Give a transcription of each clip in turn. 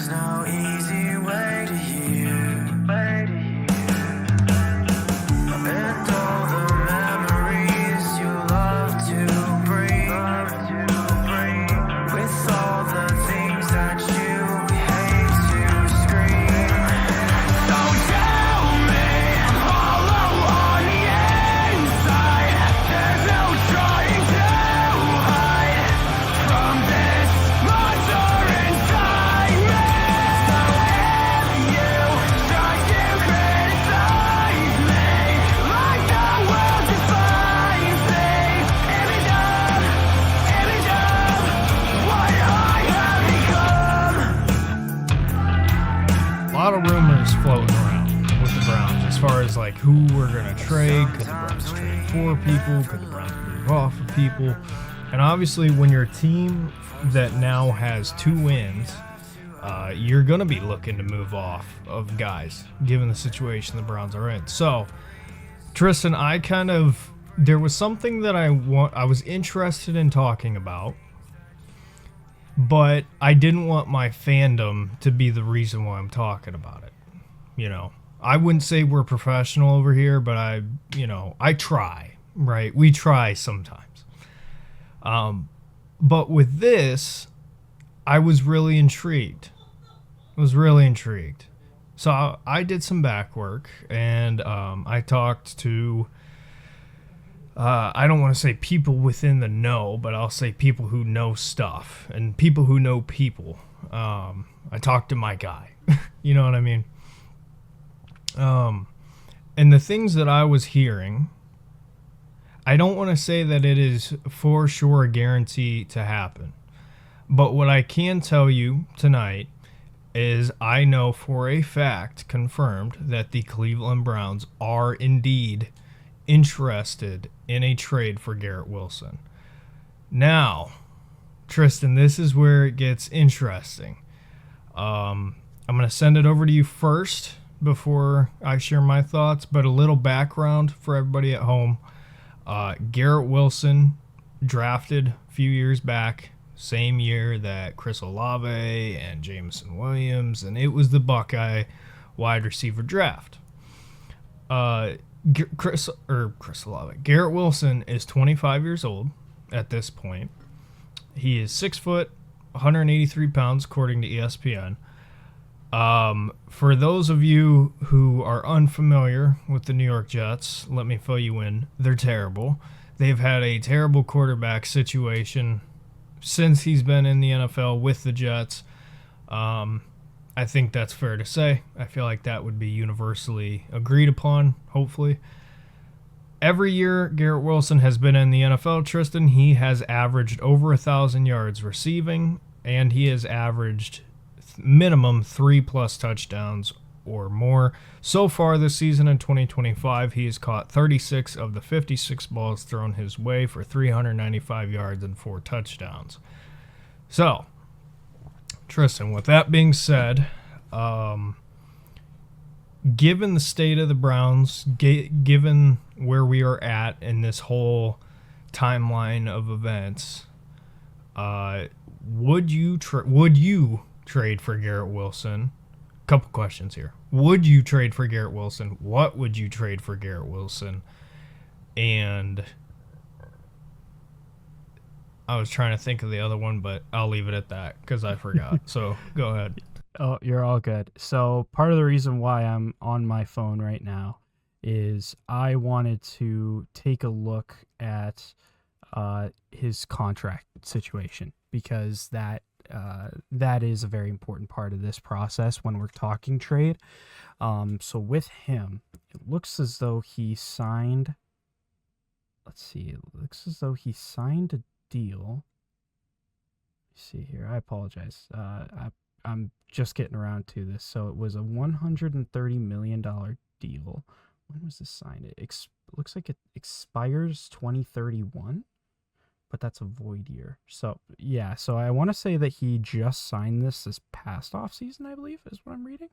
There's no easy way to hear. And all the memories you love to bring. With all the things that you hate to scream. So tell me, hollow on the inside, there's no trying to hide from this monster inside me. So if you try to criticize me, like the world defines me, it is what I have become. A lot of rumors floating around with the Browns as far as like who we're going to trade. Could the Browns trade for people? Could the Browns move off of people? And obviously when you're a team that now has 2 wins, you're going to be looking to move off of guys, given the situation the Browns are in. So, Tristan, there was something that I was interested in talking about, but I didn't want my fandom to be the reason why I'm talking about it. You know, I wouldn't say we're professional over here, but I try, right? We try sometimes. But with this, I was really intrigued. So I did some back work, and I talked to, I don't want to say people within the know, but I'll say people who know stuff and people who know people. I talked to my guy. You know what I mean? And the things that I was hearing, I don't want to say that it is for sure a guarantee to happen. But what I can tell you tonight is I know for a fact, confirmed, that the Cleveland Browns are indeed interested in a trade for Garrett Wilson. Now, Tristan, this is where it gets interesting. I'm going to send it over to you first before I share my thoughts, but a little background for everybody at home. Garrett Wilson drafted a few years back, same year that Chris Olave and Jameson Williams, and it was the Buckeye wide receiver draft. Chris Olave. Garrett Wilson is 25 years old at this point. He is 6 foot, 183 pounds, according to ESPN. For those of you who are unfamiliar with the New York Jets, let me fill you in. They're terrible. They've had a terrible quarterback situation since he's been in the NFL with the Jets. I think that's fair to say. I feel like that would be universally agreed upon, hopefully. Every year Garrett Wilson has been in the NFL, Tristan, he has averaged over 1,000 yards receiving, and he has averaged minimum 3+ touchdowns or more. So far this season in 2025, he has caught 36 of the 56 balls thrown his way for 395 yards and 4 touchdowns. So, Tristan, with that being said, given the state of the Browns, given where we are at in this whole timeline of events, would you trade for Garrett Wilson? Couple questions here. Would you trade for Garrett Wilson? What would you trade for Garrett Wilson? And I was trying to think of the other one, but I'll leave it at that because I forgot. So go ahead. Oh, you're all good. So part of the reason why I'm on my phone right now is I wanted to take a look at his contract situation, because that is a very important part of this process when we're talking trade. So with him, it looks as though he signed. Let's see. It looks as though he signed a deal. Let's see here. I apologize. I'm just getting around to this. So it was a $130 million deal. When was this signed? It looks like it expires 2031. But that's a void year. So, yeah. So I want to say that he just signed this past offseason, I believe, is what I'm reading.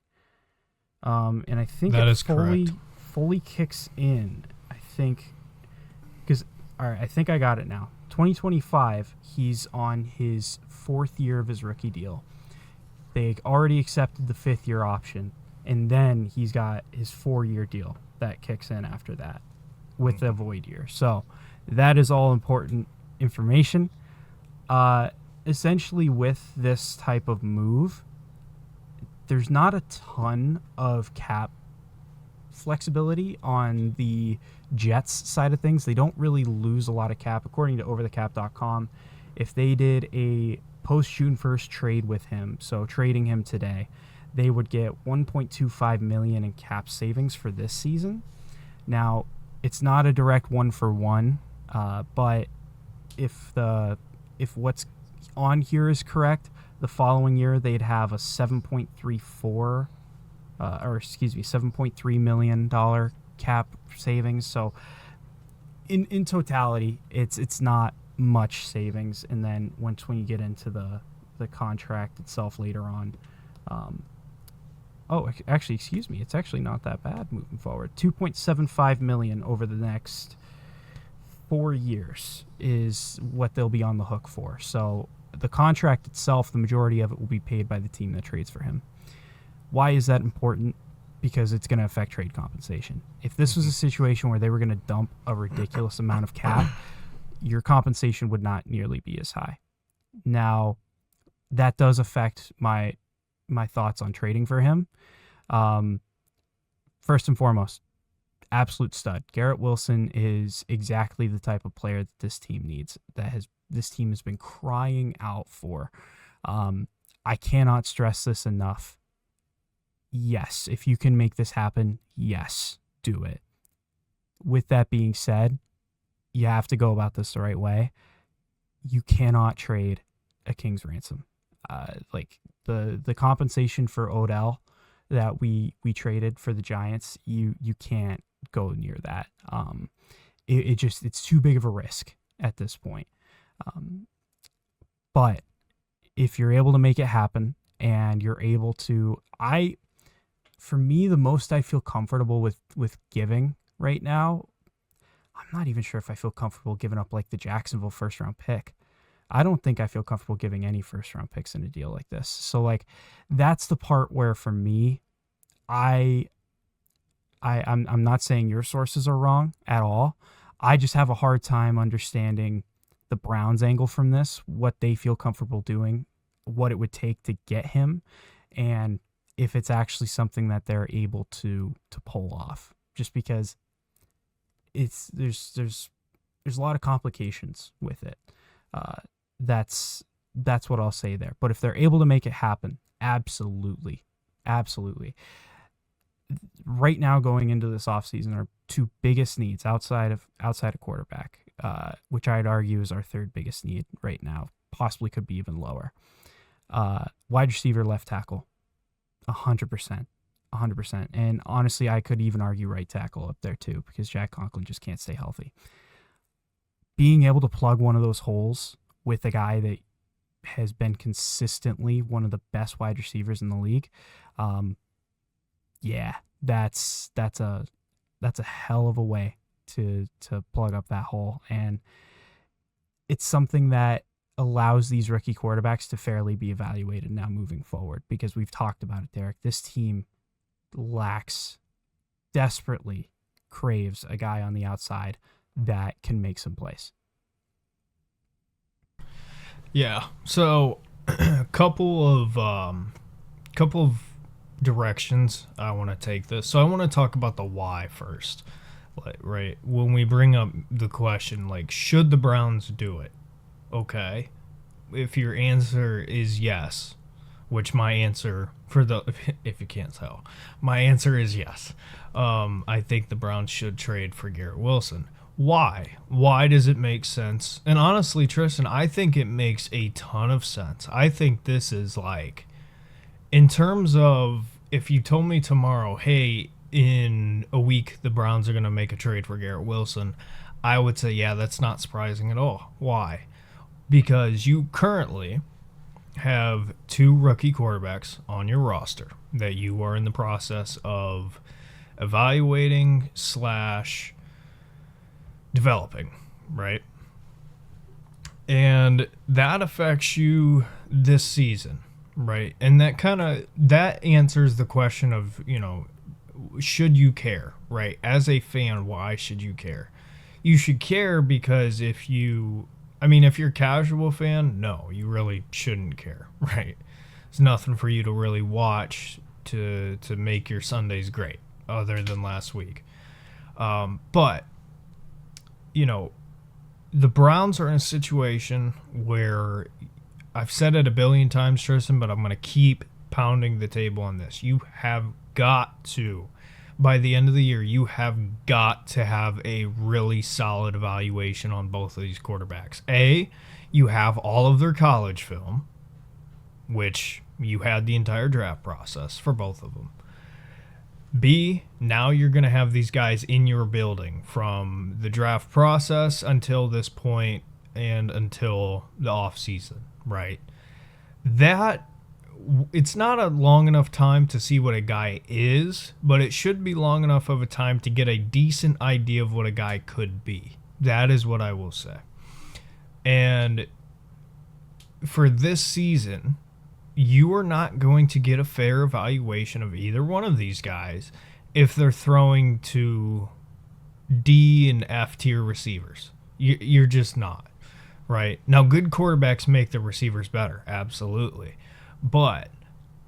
And I think that it is fully kicks in. I think, because, all right, I think I got it now. 2025, he's on his 4th year of his rookie deal. They already accepted the 5th-year option, and then he's got his 4-year deal that kicks in after that with the void year. So that is all important information. Essentially, with this type of move, there's not a ton of cap flexibility on the Jets side of things. They don't really lose a lot of cap. According to overthecap.com, if they did a post-June 1st trade with him, so trading him today, they would get $1.25 million in cap savings for this season. Now, it's not a direct one-for-one, but if what's on here is correct, the following year they'd have a $7.3 million cap savings. So in totality, it's not much savings. And then when you get into the contract itself later on, it's actually not that bad moving forward. $2.75 million over the next 4 years is what they'll be on the hook for. So the contract itself, the majority of it will be paid by the team that trades for him. Why is that important? Because it's going to affect trade compensation. If this was a situation where they were going to dump a ridiculous amount of cap, your compensation would not nearly be as high. Now, that does affect my thoughts on trading for him. First and foremost, absolute stud. Garrett Wilson is exactly the type of player that this team needs, this team has been crying out for. I cannot stress this enough. Yes, if you can make this happen, yes, do it. With that being said, you have to go about this the right way. You cannot trade a king's ransom. Like the compensation for Odell that we traded for the Giants, you can't go near that. It's too big of a risk at this point. But if you're able to make it happen and you're able to, for me, the most I feel comfortable with giving right now, I'm not even sure if I feel comfortable giving up like the Jacksonville first round pick. I don't think I feel comfortable giving any first round picks in a deal like this. So like that's the part where for me, I'm not saying your sources are wrong at all. I just have a hard time understanding the Browns angle from this, what they feel comfortable doing, what it would take to get him, and if it's something that they're able to pull off. Just because there's a lot of complications with it. That's what I'll say there. But if they're able to make it happen, absolutely. Right now, going into this offseason, our two biggest needs outside of quarterback, which I'd argue is our third biggest need right now, possibly could be even lower. Wide receiver, left tackle, 100%. And honestly, I could even argue right tackle up there too, because Jack Conklin just can't stay healthy. Being able to plug one of those holes with a guy that has been consistently one of the best wide receivers in the league, that's a hell of a way to plug up that hole. And it's something that allows these rookie quarterbacks to fairly be evaluated now moving forward, because we've talked about it, Derek. This team desperately craves a guy on the outside that can make some plays. Yeah. So a couple of directions I want to take this. So I want to talk about the why first. Right. When we bring up the question, like, should the Browns do it? Okay. If your answer is yes, which my answer if you can't tell, my answer is yes. I think the Browns should trade for Garrett Wilson. Why? Why does it make sense? And honestly, Tristan, I think it makes a ton of sense. I think this is like, in terms of, if you told me tomorrow, hey, in a week the Browns are going to make a trade for Garrett Wilson, I would say, yeah, that's not surprising at all. Why? Because you currently have two rookie quarterbacks on your roster that you are in the process of evaluating / developing, right? And that affects you this season, right? And that answers the question of, should you care, right? As a fan, why should you care? You should care because if you're a casual fan, no, you really shouldn't care, right? There's nothing for you to really watch to make your Sundays great other than last week. But, the Browns are in a situation where I've said it a billion times, Tristan, but I'm going to keep pounding the table on this. You have got to, by the end of the year, you have got to have a really solid evaluation on both of these quarterbacks. A, you have all of their college film, which you had the entire draft process for both of them. B, now you're going to have these guys in your building from the draft process until this point and until the off season, right? It's not a long enough time to see what a guy is, but it should be long enough of a time to get a decent idea of what a guy could be. That is what I will say. And for this season, you are not going to get a fair evaluation of either one of these guys if they're throwing to D and F tier receivers. You're just not, right? Now, good quarterbacks make the receivers better, absolutely. But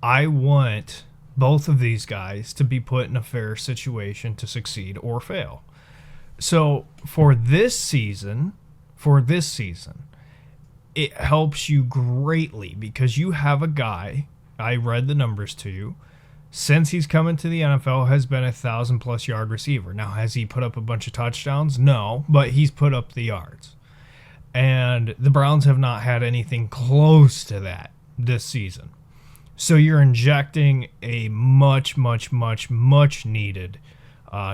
I want both of these guys to be put in a fair situation to succeed or fail. So for this season, it helps you greatly because you have a guy, I read the numbers to you, since he's come into the NFL has been 1,000+ yard receiver. Now, has he put up a bunch of touchdowns? No, but he's put up the yards. And the Browns have not had anything close to that this season. So you're injecting a much, much, much, much needed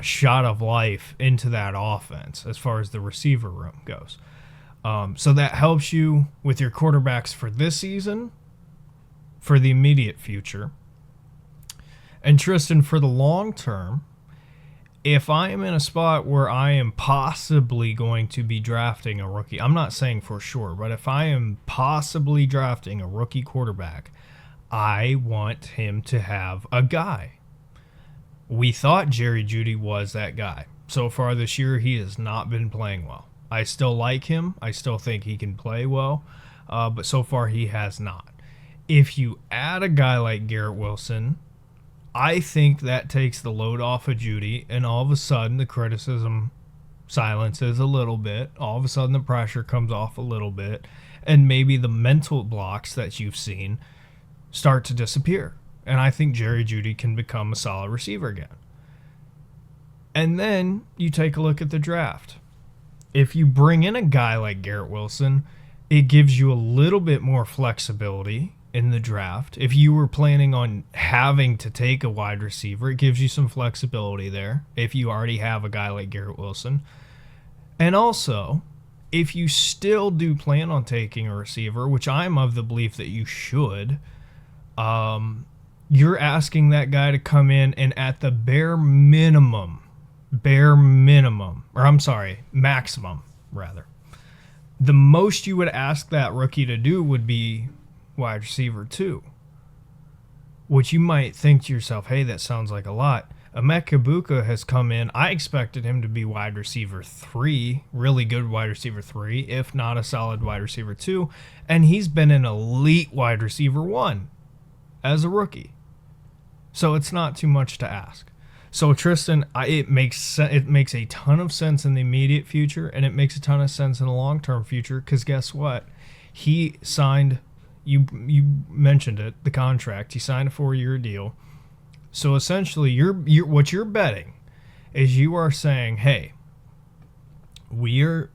shot of life into that offense as far as the receiver room goes. So that helps you with your quarterbacks for this season, for the immediate future. And Tristan, for the long term, if I am in a spot where I am possibly going to be drafting a rookie, I'm not saying for sure, but if I am possibly drafting a rookie quarterback, I want him to have a guy. We thought Jerry Jeudy was that guy. So far this year, he has not been playing well. I still like him. I still think he can play well, but so far he has not. If you add a guy like Garrett Wilson, I think that takes the load off of Jeudy, and all of a sudden the criticism silences a little bit. All of a sudden the pressure comes off a little bit, and maybe the mental blocks that you've seen start to disappear. And I think Jerry Jeudy can become a solid receiver again. And then you take a look at the draft. If you bring in a guy like Garrett Wilson, it gives you a little bit more flexibility in the draft. If you were planning on having to take a wide receiver, it gives you some flexibility there if you already have a guy like Garrett Wilson. And also, if you still do plan on taking a receiver, which I'm of the belief that you should, you're asking that guy to come in and at the maximum, rather. The most you would ask that rookie to do would be wide receiver 2, which you might think to yourself, hey, that sounds like a lot. Emeka Egbuka has come in. I expected him to be wide receiver 3, really good wide receiver 3, if not a solid wide receiver 2, and he's been an elite wide receiver 1 as a rookie. So it's not too much to ask. So Tristan, it makes a ton of sense in the immediate future, and it makes a ton of sense in the long-term future, because guess what? He signed, you mentioned it, the contract. He signed a 4-year deal. So essentially, what you're betting is you are saying, hey, we are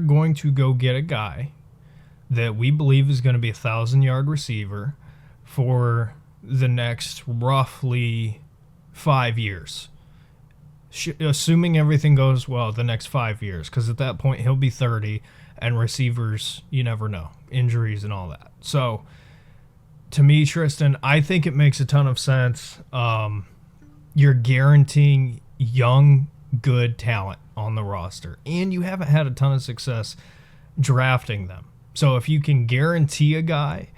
going to go get a guy that we believe is going to be a 1,000-yard receiver for the next roughly 5 years, assuming everything goes well the next 5 years, because at that point he'll be 30, and receivers, you never know, injuries and all that. So to me, Tristan, I think it makes a ton of sense. You're guaranteeing young, good talent on the roster, and you haven't had a ton of success drafting them. So if you can guarantee a guy,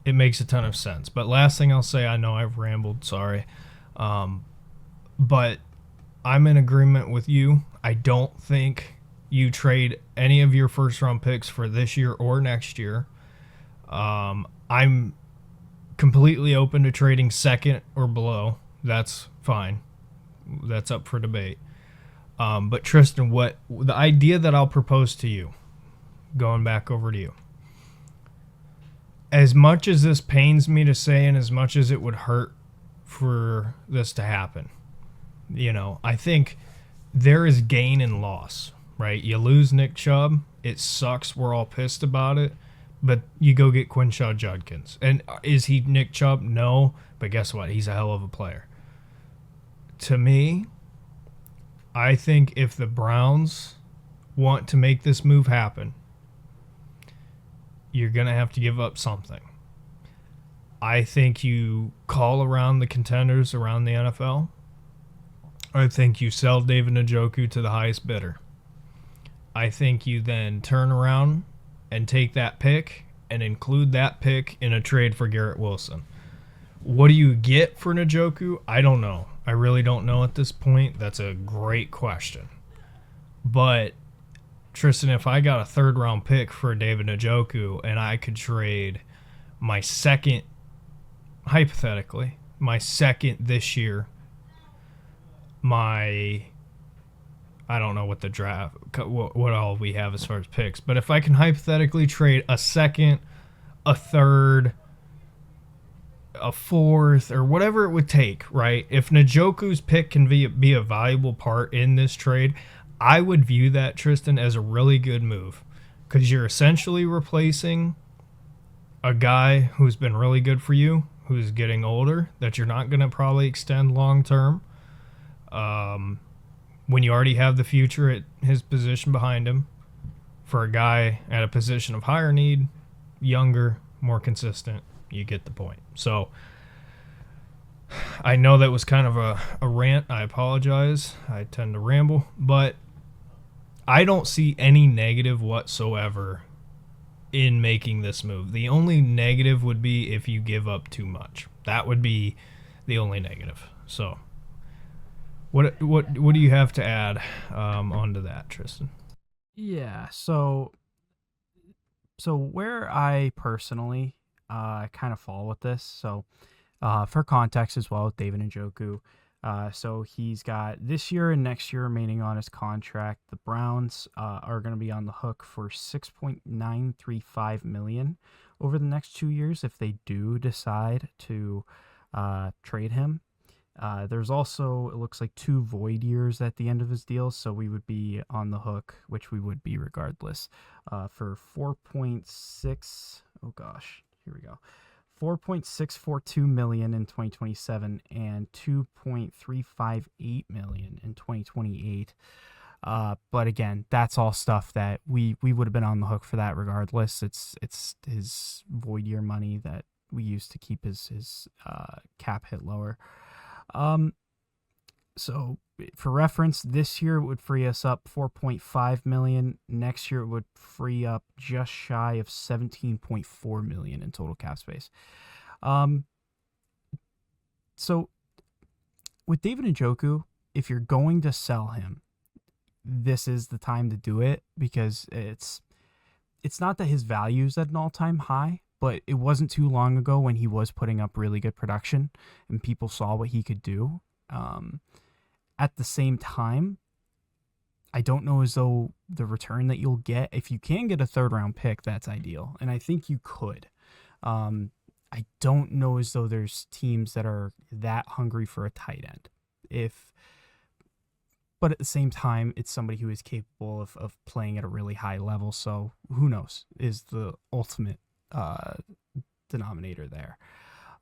it makes a ton of sense. But last thing I'll say, I know I've rambled, sorry. But I'm in agreement with you. I don't think you trade any of your first round picks for this year or next year. I'm completely open to trading second or below. That's fine. That's up for debate. But Tristan, what the idea that I'll propose to you, going back over to you, as much as this pains me to say and as much as it would hurt for this to happen, I think there is gain and loss, right? You lose Nick Chubb. It sucks. We're all pissed about it. But you go get Quinshon Judkins. And is he Nick Chubb? No. But guess what? He's a hell of a player. To me, I think if the Browns want to make this move happen, you're going to have to give up something. I think you call around the contenders around the NFL. I think you sell David Njoku to the highest bidder. I think you then turn around and take that pick and include that pick in a trade for Garrett Wilson. What do you get for Njoku? I don't know. I really don't know at this point. That's a great question. But, Tristan, if I got a third-round pick for David Njoku and I could trade my second, hypothetically, my second this year, I don't know what the draft, what all we have as far as picks, but if I can hypothetically trade a second, a third, a fourth, or whatever it would take, right? If Njoku's pick can be a valuable part in this trade, I would view that, Tristan, as a really good move, because you're essentially replacing a guy who's been really good for you, who's getting older, that you're not going to probably extend long term. When you already have the future at his position behind him, for a guy at a position of higher need, younger, more consistent, you get the point. So I know that was kind of a rant. I apologize. I tend to ramble, but I don't see any negative whatsoever in making this move. The only negative would be if you give up too much. That would be the only negative. So What do you have to add onto that, Tristan? Yeah, so where I personally kind of fall with this, so for context as well with David Njoku, so he's got this year and next year remaining on his contract. The Browns are going to be on the hook for $6.935 million over the next 2 years if they do decide to trade him. There's also, it looks like 2 void years at the end of his deal, so we would be on the hook, which we would be regardless, for 4.642 million in 2027 and 2.358 million in 2028. But again, that's all stuff that we would have been on the hook for that regardless. It's his void year money that we use to keep his cap hit lower. So for reference, this year it would free us up 4.5 million. Next year it would free up just shy of 17.4 million in total cap space. So with David Njoku, if you're going to sell him, this is the time to do it, because it's not that his value is at an all-time high, but it wasn't too long ago when he was putting up really good production and people saw what he could do. At the same time, I don't know as though the return that you'll get, if you can get a third-round pick, that's ideal. And I think you could. I don't know as though there's teams that are that hungry for a tight end. But at the same time, it's somebody who is capable of playing at a really high level. So who knows is the ultimate denominator there.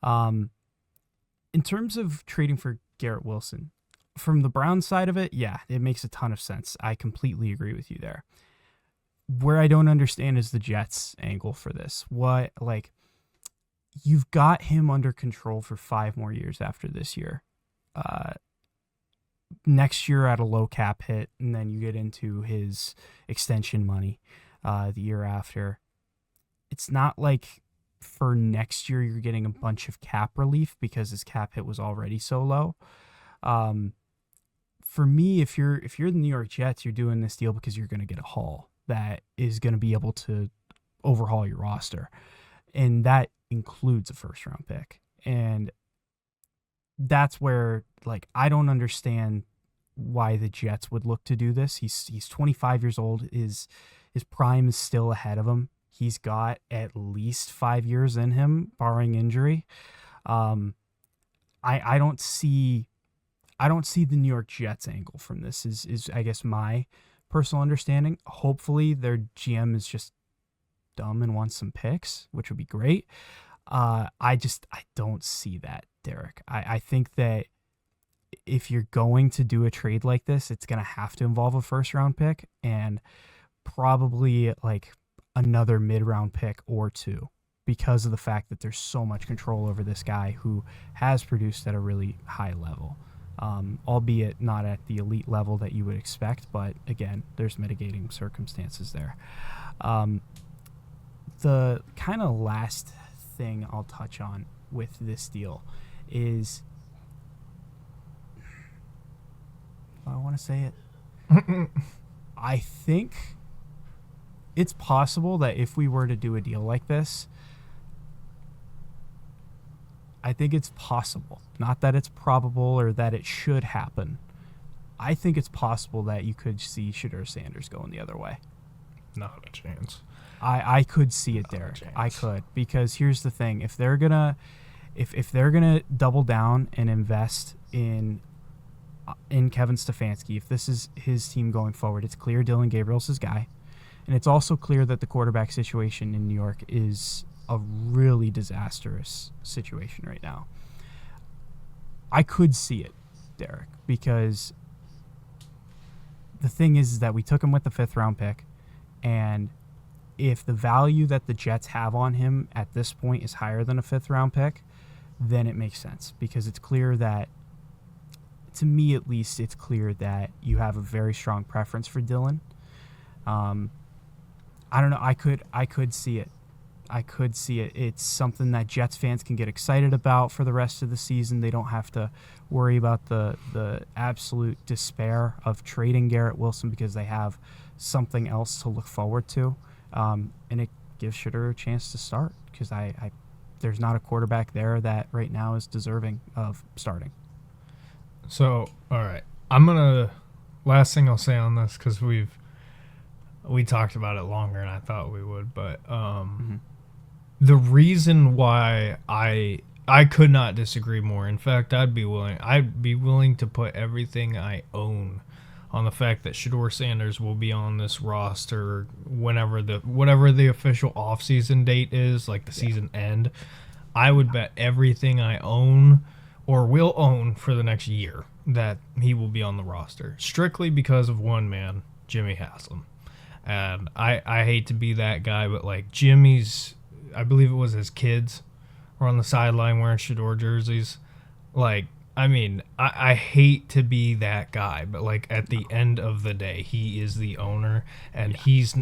In terms of trading for Garrett Wilson, from the Browns side of it, yeah, it makes a ton of sense. I completely agree with you there. Where I don't understand is the Jets' angle for this. You've got him under control for 5 more years after this year. Next year at a low cap hit, and then you get into his extension money the year after. It's not like for next year you're getting a bunch of cap relief because his cap hit was already so low. For me, if you're the New York Jets, you're doing this deal because you're going to get a haul that is going to be able to overhaul your roster, and that includes a first round pick. And that's where, like, I don't understand why the Jets would look to do this. He's 25 years old. His prime is still ahead of him. He's got at least 5 years in him, barring injury. I don't see the New York Jets angle from this. Is I guess my personal understanding. Hopefully their GM is just dumb and wants some picks, which would be great. I don't see that, Derek. I think that if you're going to do a trade like this, it's going to have to involve a first round pick and probably like another mid-round pick or two, because of the fact that there's so much control over this guy who has produced at a really high level, albeit not at the elite level that you would expect. But again, there's mitigating circumstances there. The kind of last thing I'll touch on with this deal is, I want to say it. I think it's possible that if we were to do a deal like this, I think it's possible, not that it's probable or that it should happen. I think it's possible that you could see Shedeur Sanders going the other way. Not a chance. I could see it there. I could, because here's the thing: if they're gonna double down and invest in Kevin Stefanski, if this is his team going forward, it's clear Dylan Gabriel's his guy, and it's also clear that the quarterback situation in New York is a really disastrous situation right now. I could see it, Derek, because the thing is that we took him with the 5th round pick, and if the value that the Jets have on him at this point is higher than a 5th round pick, then it makes sense, because it's clear that, to me at least, it's clear that you have a very strong preference for Dylan. I don't know. I could see it. I could see it. It's something that Jets fans can get excited about for the rest of the season. They don't have to worry about the absolute despair of trading Garrett Wilson, because they have something else to look forward to. And it gives Shedeur a chance to start, because there's not a quarterback there that right now is deserving of starting. So, all right. Last thing I'll say on this, because we talked about it longer than I thought we would, but the reason why I could not disagree more. In fact, I'd be willing to put everything I own on the fact that Shedeur Sanders will be on this roster whatever the official offseason date is, like the season end. I would bet everything I own or will own for the next year that he will be on the roster, strictly because of one man, Jimmy Haslam. And I hate to be that guy, but like Jimmy's, I believe it was his kids were on the sideline wearing Shedeur jerseys. Like, I mean, I hate to be that guy, but like at the end of the day, he is the owner, and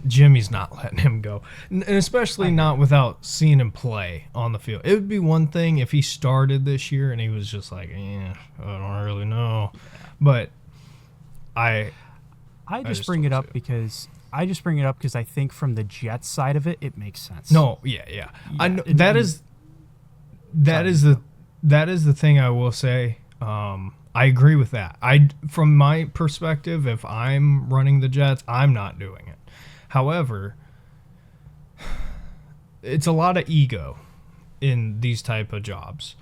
Jimmy's not letting him go, and especially not without seeing him play on the field. It would be one thing if he started this year and he was just like, I don't really know, but I just bring it up because I think from the Jets side of it, it makes sense. No, yeah. I know, that is the thing I will say. I agree with that. From my perspective, if I'm running the Jets, I'm not doing it. However, it's a lot of ego in these type of jobs.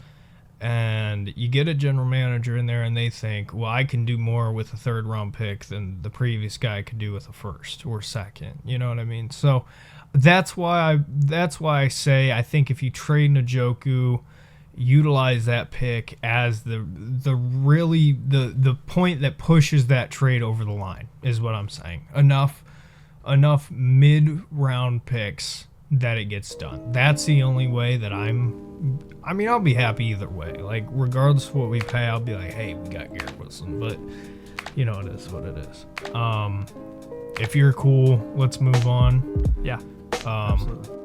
And you get a general manager in there and they think, well, I can do more with a 3rd round pick than the previous guy could do with a 1st or 2nd. You know what I mean? So that's why I say I think if you trade Njoku, utilize that pick as the point that pushes that trade over the line, is what I'm saying. Enough mid-round picks that it gets done. That's the only way that I'll be happy either way. Like, regardless of what we pay, I'll be like, hey, we got Garrett Wilson. But, you know, it is what it is. If you're cool, let's move on. Yeah, absolutely.